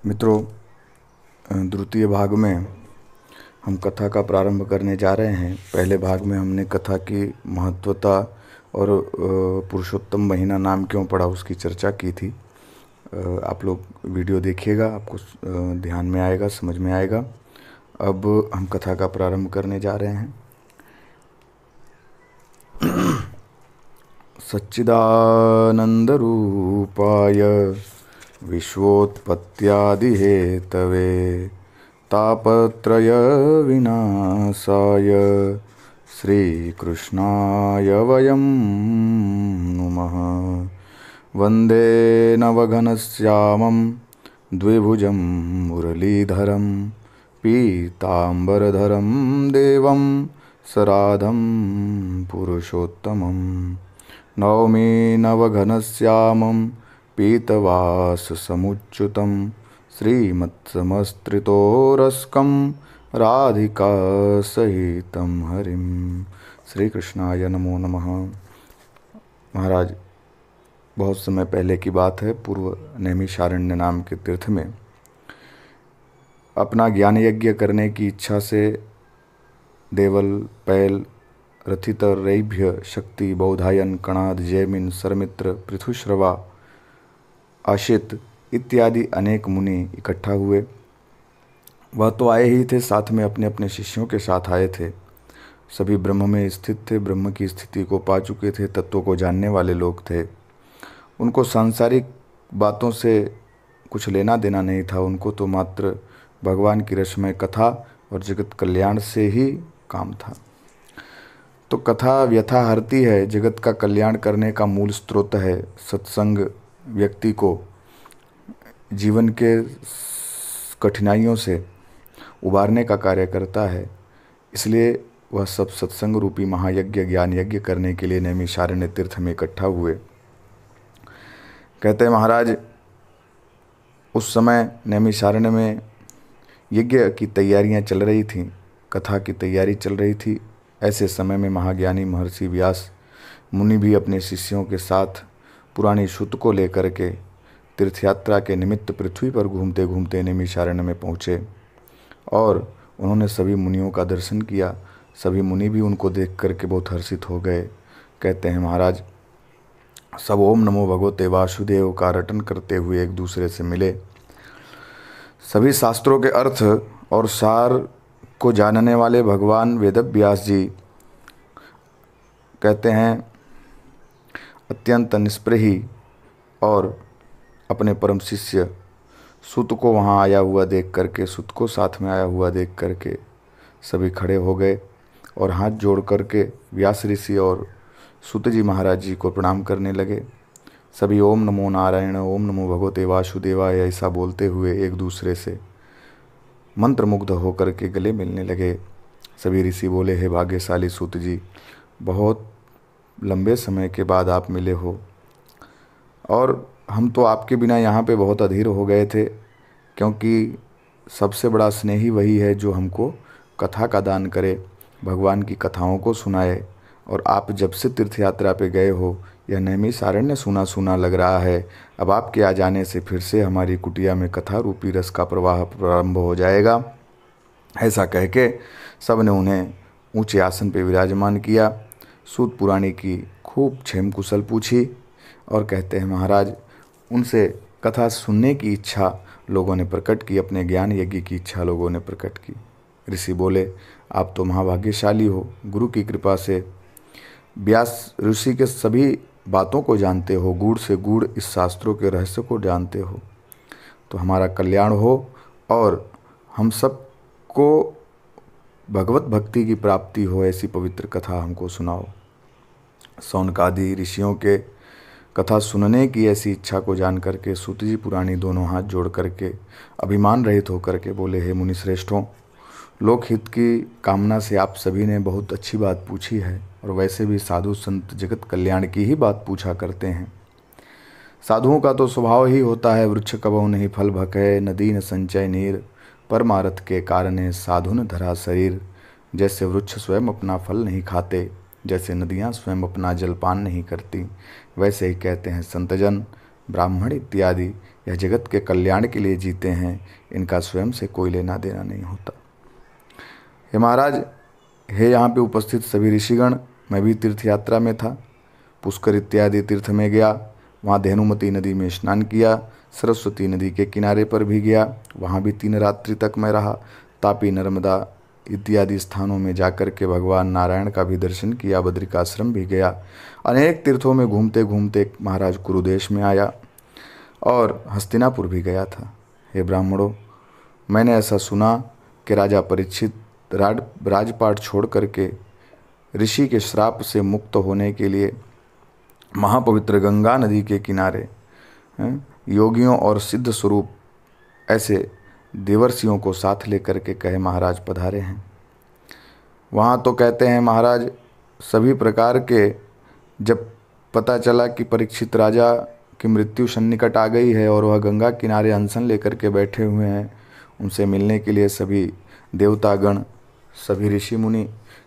मित्रों, द्वितीय भाग में हम कथा का प्रारंभ करने जा रहे हैं। पहले भाग में हमने कथा की महत्वता और पुरुषोत्तम महीना नाम क्यों पड़ा उसकी चर्चा की थी। आप लोग वीडियो देखिएगा, आपको ध्यान में आएगा, समझ में आएगा। अब हम कथा का प्रारंभ करने जा रहे हैं। सच्चिदानंदरूपाय विश्वोत्पत्त्यादिहेतवे तापत्रय विनाशाय श्रीकृष्णाय वयं नुमः। वन्दे नवघनश्यामं द्विभुजं मुरलीधरं पीताम्बरधरं देवं सराधं पुरुषोत्तमं। नौमि नवघनश्यामं पीतवाससमुच्युतं श्रीमत्समस्त्रितोरस्कं राधिकासहितं हरिं। श्री कृष्णाय नमो नमः। महाराज, बहुत समय पहले की बात है, पूर्व नैमिषारण्य नाम के तीर्थ में अपना ज्ञान यज्ञ करने की इच्छा से देवल, पैल, रथितरैभ्य, शक्ति, बौधायन, कणाद, जैमिन, सरमित्र, पृथुश्रवा, आशित इत्यादि अनेक मुनि इकट्ठा हुए। वह तो आए ही थे, साथ में अपने अपने शिष्यों के साथ आए थे। सभी ब्रह्म में स्थित थे, ब्रह्म की स्थिति को पा चुके थे, तत्वों को जानने वाले लोग थे। उनको सांसारिक बातों से कुछ लेना देना नहीं था। उनको तो मात्र भगवान की रसमय कथा और जगत कल्याण से ही काम था। तो कथा व्यथा हरती है, जगत का कल्याण करने का मूल स्रोत है। सत्संग व्यक्ति को जीवन के कठिनाइयों से उबारने का कार्य करता है। इसलिए वह सब सत्संग रूपी महायज्ञ, ज्ञान यज्ञ करने के लिए नैमिषारण्य तीर्थ में इकट्ठा हुए। कहते हैं महाराज, उस समय नैमिषारण्य में यज्ञ की तैयारियां चल रही थीं, कथा की तैयारी चल रही थी। ऐसे समय में महाज्ञानी महर्षि व्यास मुनि भी अपने शिष्यों के साथ पुरानी श्रुत को लेकर के तीर्थयात्रा के निमित्त पृथ्वी पर घूमते घूमते नैमिषारण्य में पहुँचे और उन्होंने सभी मुनियों का दर्शन किया। सभी मुनि भी उनको देख करके बहुत हर्षित हो गए। कहते हैं महाराज, सब ओम नमो भगवते वासुदेव का रटन करते हुए एक दूसरे से मिले। सभी शास्त्रों के अर्थ और सार को जानने वाले भगवान वेदव्यास जी कहते हैं अत्यंत निष्प्रही और अपने परम शिष्य सुत को वहाँ आया हुआ देख करके, सुत को साथ में आया हुआ देख करके सभी खड़े हो गए और हाथ जोड़ करके व्यास ऋषि और सुत जी महाराज जी को प्रणाम करने लगे। सभी ओम नमो नारायण, ओम नमो भगवते वासुदेवाय ऐसा बोलते हुए एक दूसरे से मंत्रमुग्ध होकर के गले मिलने लगे। सभी ऋषि बोले, हे भाग्यशाली सुत जी, बहुत लंबे समय के बाद आप मिले हो और हम तो आपके बिना यहाँ पे बहुत अधीर हो गए थे, क्योंकि सबसे बड़ा स्नेही वही है जो हमको कथा का दान करे, भगवान की कथाओं को सुनाए। और आप जब से तीर्थ यात्रा पे गए हो, यह नैमिषारण्य सुना सुना लग रहा है। अब आपके आ जाने से फिर से हमारी कुटिया में कथा रूपी रस का प्रवाह प्रारंभ हो जाएगा। ऐसा कह के सब ने उन्हें ऊंचे आसन पे विराजमान किया। सूत पुराणी की खूब क्षेम कुशल पूछी और कहते हैं महाराज, उनसे कथा सुनने की इच्छा लोगों ने प्रकट की, अपने ज्ञान यज्ञ की इच्छा लोगों ने प्रकट की। ऋषि बोले, आप तो महाभाग्यशाली हो, गुरु की कृपा से व्यास ऋषि के सभी बातों को जानते हो, गूढ़ से गूढ़ इस शास्त्रों के रहस्य को जानते हो। तो हमारा कल्याण हो और हम सबको भगवत भक्ति की प्राप्ति हो, ऐसी पवित्र कथा हमको सुनाओ। सौनकादि ऋषियों के कथा सुनने की ऐसी इच्छा को जान करके सूत जी पुराणी दोनों हाथ जोड़ करके अभिमान रहित होकर के बोले, हे मुनि श्रेष्ठों, लोकहित की कामना से आप सभी ने बहुत अच्छी बात पूछी है और वैसे भी साधु संत जगत कल्याण की ही बात पूछा करते हैं। साधुओं का तो स्वभाव ही होता है, वृक्ष कबहु नहीं फल भकै, नदी न संचय नीर, परमारथ के कारणे साधु न धरा शरीर। जैसे वृक्ष स्वयं अपना फल नहीं खाते, जैसे नदियाँ स्वयं अपना जलपान नहीं करती, वैसे ही कहते हैं संतजन, ब्राह्मण इत्यादि यह जगत के कल्याण के लिए जीते हैं, इनका स्वयं से कोई लेना देना नहीं होता। हे महाराज, हे यहाँ पे उपस्थित सभी ऋषिगण, मैं भी तीर्थ यात्रा में था। पुष्कर इत्यादि तीर्थ में गया, वहाँ धेनुमती नदी में स्नान किया, सरस्वती नदी के किनारे पर भी गया, वहाँ भी 3 रात्रि तक मैं रहा। तापी, नर्मदा इत्यादि स्थानों में जाकर के भगवान नारायण का भी दर्शन किया, बद्रिकाश्रम भी गया। अनेक तीर्थों में घूमते घूमते महाराज कुरुदेश में आया और हस्तिनापुर भी गया था। हे ब्राह्मणों, मैंने ऐसा सुना कि राजा परीक्षित राजपाट छोड़ करके ऋषि के श्राप से मुक्त होने के लिए महापवित्र गंगा नदी के किनारे योगियों और सिद्ध स्वरूप ऐसे देवर्षियों को साथ लेकर के कहे महाराज पधारे हैं। वहाँ तो कहते हैं महाराज सभी प्रकार के, जब पता चला कि परीक्षित राजा की मृत्यु सन्निकट आ गई है और वह गंगा किनारे अनशन लेकर के बैठे हुए हैं, उनसे मिलने के लिए सभी देवतागण, सभी ऋषि मुनि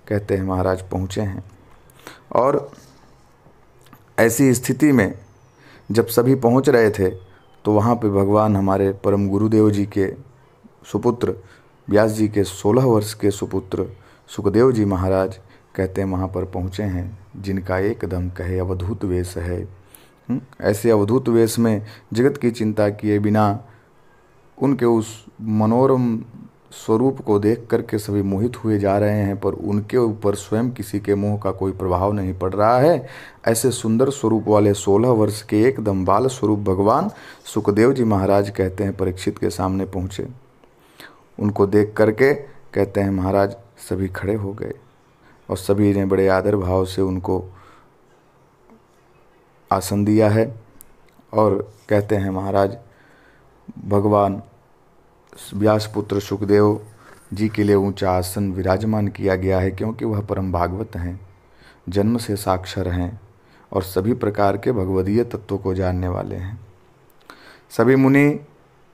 कहते हैं महाराज पहुँचे हैं। और ऐसी स्थिति में जब सभी पहुँच रहे थे तो वहाँ पे भगवान हमारे परम गुरुदेव जी के सुपुत्र व्यास जी के 16 वर्ष के सुपुत्र सुखदेव जी महाराज कहते हैं वहाँ पर पहुँचे हैं, जिनका एकदम कहे अवधूत वेश है। ऐसे अवधूत वेश में जगत की चिंता किए बिना उनके उस मनोरम स्वरूप को देख करके सभी मोहित हुए जा रहे हैं, पर उनके ऊपर स्वयं किसी के मोह का कोई प्रभाव नहीं पड़ रहा है। ऐसे सुंदर स्वरूप वाले 16 वर्ष के एकदम बाल स्वरूप भगवान सुखदेव जी महाराज कहते हैं परीक्षित के सामने पहुँचे। उनको देख करके कहते हैं महाराज सभी खड़े हो गए और सभी ने बड़े आदर भाव से उनको आसन दिया है और कहते हैं महाराज भगवान व्यासपुत्र सुखदेव जी के लिए ऊंचा आसन विराजमान किया गया है, क्योंकि वह परम भागवत हैं, जन्म से साक्षर हैं और सभी प्रकार के भगवदीय तत्वों को जानने वाले हैं। सभी मुनि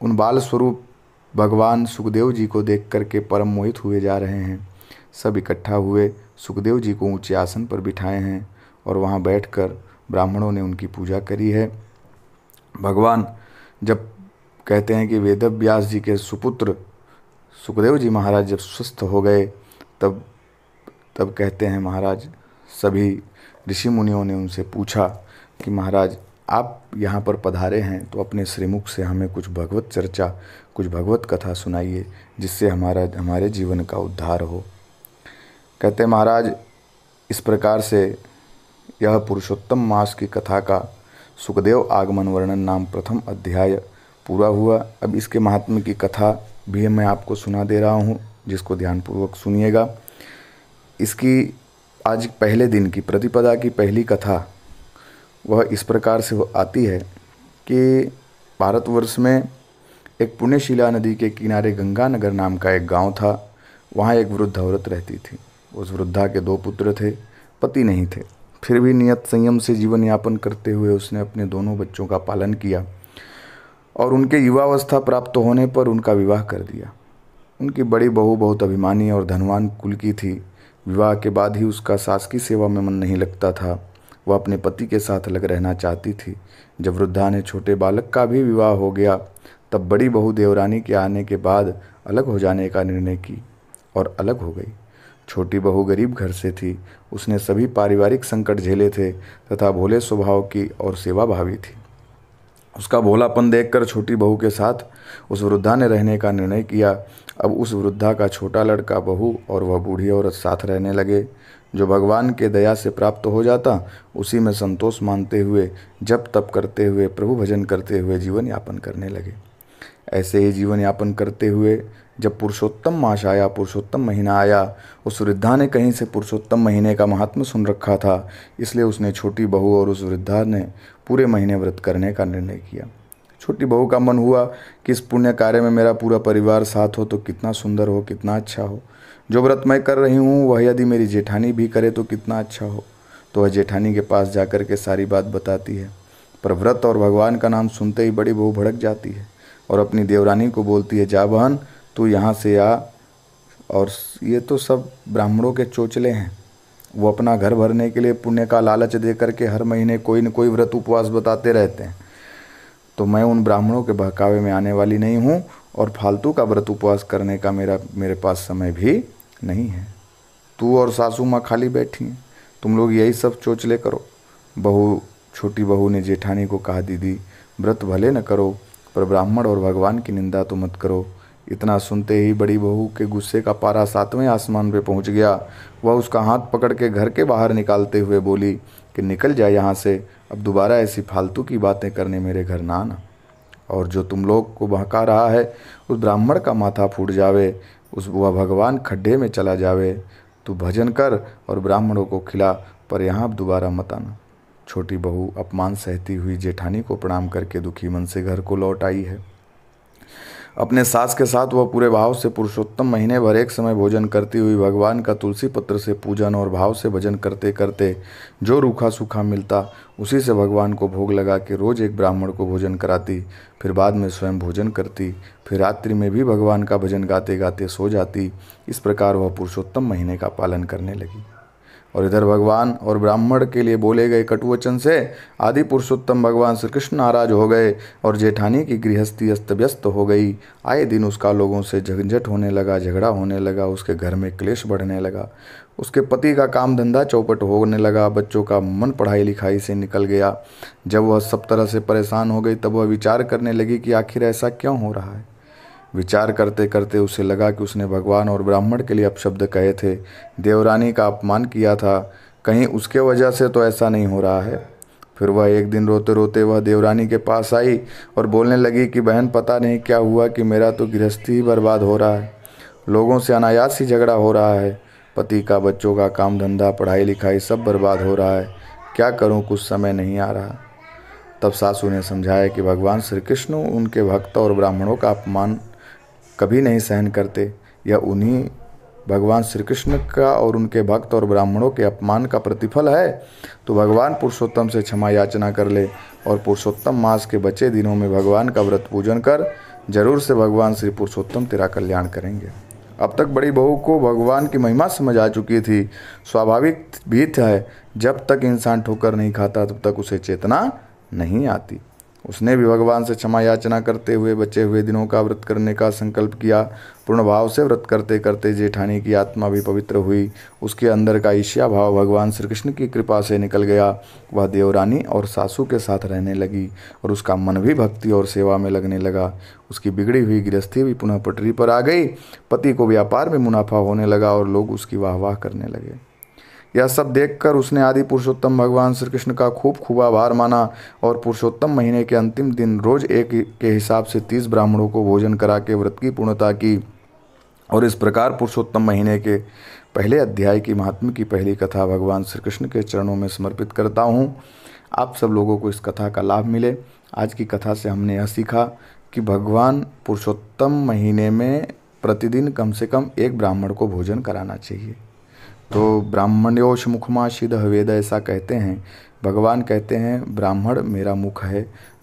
उन बाल स्वरूप भगवान सुखदेव जी को देख करके परम मोहित हुए जा रहे हैं। सब इकट्ठा हुए सुखदेव जी को ऊंचे आसन पर बिठाए हैं और वहाँ बैठकर ब्राह्मणों ने उनकी पूजा करी है। भगवान जब कहते हैं कि वेदव्यास जी के सुपुत्र सुखदेव जी महाराज जब स्वस्थ हो गए तब कहते हैं महाराज सभी ऋषि मुनियों ने उनसे पूछा कि महाराज आप यहाँ पर पधारे हैं तो अपने श्रीमुख से हमें कुछ भगवत चर्चा, कुछ भगवत कथा सुनाइए, जिससे हमारे जीवन का उद्धार हो। कहते हैं महाराज इस प्रकार से यह पुरुषोत्तम मास की कथा का सुखदेव आगमन वर्णन नाम प्रथम अध्याय पूरा हुआ। अब इसके महात्म्य की कथा भी मैं आपको सुना दे रहा हूँ, जिसको ध्यानपूर्वक सुनिएगा। इसकी आज पहले दिन की प्रतिपदा की पहली कथा वह इस प्रकार से आती है कि भारतवर्ष में एक पुण्यशिला नदी के किनारे गंगानगर नाम का एक गांव था। वहाँ एक वृद्ध औरत रहती थी। उस वृद्धा के 2 पुत्र थे, पति नहीं थे। फिर भी नियत संयम से जीवन यापन करते हुए उसने अपने दोनों बच्चों का पालन किया और उनके युवावस्था प्राप्त होने पर उनका विवाह कर दिया। उनकी बड़ी बहू बहुत अभिमानी और धनवान कुल की थी। विवाह के बाद ही उसका सास की सेवा में मन नहीं लगता था। वह अपने पति के साथ अलग रहना चाहती थी। जब वृद्धा ने छोटे बालक का भी विवाह हो गया तब बड़ी बहू देवरानी के आने के बाद अलग हो जाने का निर्णय की और अलग हो गई। छोटी बहू गरीब घर से थी। उसने सभी पारिवारिक संकट झेले थे तथा भोले स्वभाव की और सेवाभावी थी। उसका भोलापन देखकर छोटी बहू के साथ उस वृद्धा ने रहने का निर्णय किया। अब उस वृद्धा का छोटा लड़का, बहू और वह बूढ़ी औरत साथ रहने लगे। जो भगवान के दया से प्राप्त हो जाता उसी में संतोष मानते हुए जप तप करते हुए प्रभु भजन करते हुए जीवन यापन करने लगे। ऐसे ही जीवन यापन करते हुए जब पुरुषोत्तम मास आया, पुरुषोत्तम महीना आया, उस वृद्धा ने कहीं से पुरुषोत्तम महीने का महात्म्य सुन रखा था, इसलिए उसने छोटी बहू और उस वृद्धा ने पूरे महीने व्रत करने का निर्णय किया। छोटी बहू का मन हुआ कि इस पुण्य कार्य में मेरा पूरा परिवार साथ हो तो कितना सुंदर हो, कितना अच्छा हो। जो व्रत मैं कर रही हूँ वह यदि मेरी जेठानी भी करे तो कितना अच्छा हो। तो वह जेठानी के पास जाकर के सारी बात बताती है, पर व्रत और भगवान का नाम सुनते ही बड़ी बहू भड़क जाती है और अपनी देवरानी को बोलती है, जा बहन तू यहाँ से आ। और ये तो सब ब्राह्मणों के चोचले हैं। वो अपना घर भरने के लिए पुण्य का लालच दे करके हर महीने कोई न कोई व्रत उपवास बताते रहते हैं। तो मैं उन ब्राह्मणों के बहकावे में आने वाली नहीं हूँ और फालतू का व्रत उपवास करने का मेरे पास समय भी नहीं है। तू और सासू माँ खाली बैठी हैं, तुम लोग यही सब चोचले करो। छोटी बहू ने जेठानी को कहा, दीदी व्रत भले न करो पर ब्राह्मण और भगवान की निंदा तो मत करो। इतना सुनते ही बड़ी बहू के गुस्से का पारा 7वें आसमान पे पहुंच गया। वह उसका हाथ पकड़ के घर के बाहर निकालते हुए बोली कि निकल जा यहाँ से, अब दोबारा ऐसी फालतू की बातें करने मेरे घर ना आना। और जो तुम लोग को बहका रहा है उस ब्राह्मण का माथा फूट जावे, वह भगवान खड्डे में चला जावे। तू भजन कर और ब्राह्मणों को खिला, पर यहाँ अब दोबारा मत आना। छोटी बहू अपमान सहती हुई जेठानी को प्रणाम करके दुखी मन से घर को लौट आई है। अपने सास के साथ वह पूरे भाव से पुरुषोत्तम महीने भर एक समय भोजन करती हुई भगवान का तुलसी पत्र से पूजन और भाव से भजन करते करते जो रूखा सूखा मिलता उसी से भगवान को भोग लगा के रोज एक ब्राह्मण को भोजन कराती, फिर बाद में स्वयं भोजन करती, फिर रात्रि में भी भगवान का भजन गाते गाते सो जाती। इस प्रकार वह पुरुषोत्तम महीने का पालन करने लगी। और इधर भगवान और ब्राह्मण के लिए बोले गए कटुवचन से आदि पुरुषोत्तम भगवान श्री कृष्ण नाराज हो गए और जेठानी की गृहस्थी अस्त व्यस्त हो गई। आए दिन उसका लोगों से झंझट होने लगा, झगड़ा होने लगा, उसके घर में क्लेश बढ़ने लगा, उसके पति का काम धंधा चौपट होने लगा, बच्चों का मन पढ़ाई लिखाई से निकल गया। जब वह सब तरह से परेशान हो गई तब वह विचार करने लगी कि आखिर ऐसा क्यों हो रहा है। विचार करते करते उसे लगा कि उसने भगवान और ब्राह्मण के लिए अपशब्द कहे थे, देवरानी का अपमान किया था, कहीं उसके वजह से तो ऐसा नहीं हो रहा है। फिर वह एक दिन रोते रोते वह देवरानी के पास आई और बोलने लगी कि बहन पता नहीं क्या हुआ कि मेरा तो गृहस्थी ही बर्बाद हो रहा है, लोगों से अनायास ही झगड़ा हो रहा है, पति का बच्चों का काम धंधा पढ़ाई लिखाई सब बर्बाद हो रहा है, क्या करूं, कुछ समय नहीं आ रहा। तब सासू ने समझाया कि भगवान श्री कृष्ण उनके भक्त और ब्राह्मणों का अपमान कभी नहीं सहन करते। यह उन्हीं भगवान श्री कृष्ण का और उनके भक्त और ब्राह्मणों के अपमान का प्रतिफल है। तो भगवान पुरुषोत्तम से क्षमा याचना कर ले और पुरुषोत्तम मास के बचे दिनों में भगवान का व्रत पूजन कर, जरूर से भगवान श्री पुरुषोत्तम तेरा कल्याण करेंगे। अब तक बड़ी बहू को भगवान की महिमा समझ आ चुकी थी। स्वाभाविक भी है, जब तक इंसान ठोकर नहीं खाता तब तक उसे चेतना नहीं आती। उसने भी भगवान से क्षमा याचना करते हुए बचे हुए दिनों का व्रत करने का संकल्प किया। पूर्ण भाव से व्रत करते करते जेठानी की आत्मा भी पवित्र हुई। उसके अंदर का ईर्ष्या भाव भगवान श्री कृष्ण की कृपा से निकल गया। वह देवरानी और सासू के साथ रहने लगी और उसका मन भी भक्ति और सेवा में लगने लगा। उसकी बिगड़ी हुई गृहस्थी भी पुनः पटरी पर आ गई। पति को व्यापार में मुनाफा होने लगा और लोग उसकी वाहवाह करने लगे। यह सब देखकर उसने आदि पुरुषोत्तम भगवान श्री कृष्ण का खूब आभार माना और पुरुषोत्तम महीने के अंतिम दिन रोज एक के हिसाब से 30 ब्राह्मणों को भोजन करा के व्रत की पूर्णता की। और इस प्रकार पुरुषोत्तम महीने के पहले अध्याय की महात्म्य की पहली कथा भगवान श्री कृष्ण के चरणों में समर्पित करता हूँ। आप सब लोगों को इस कथा का लाभ मिले। आज की कथा से हमने यह सीखा कि भगवान पुरुषोत्तम महीने में प्रतिदिन कम से कम एक ब्राह्मण को भोजन कराना चाहिए। तो ब्राह्मण्योश मुखमाशिद वेद ऐसा कहते हैं। भगवान कहते हैं ब्राह्मण मेरा मुख है,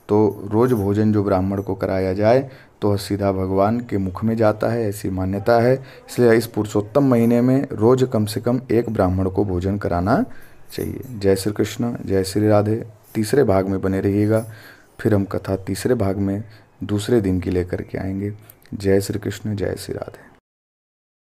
तो रोज़ भोजन जो ब्राह्मण को कराया जाए तो सीधा भगवान के मुख में जाता है, ऐसी मान्यता है। इसलिए इस पुरुषोत्तम महीने में रोज़ कम से कम एक ब्राह्मण को भोजन कराना चाहिए। जय श्री कृष्ण, जय श्री राधे। तीसरे भाग में बने रहिएगा, फिर हम कथा तीसरे भाग में दूसरे दिन की लेकर के आएंगे। जय श्री कृष्ण, जय श्री राधे।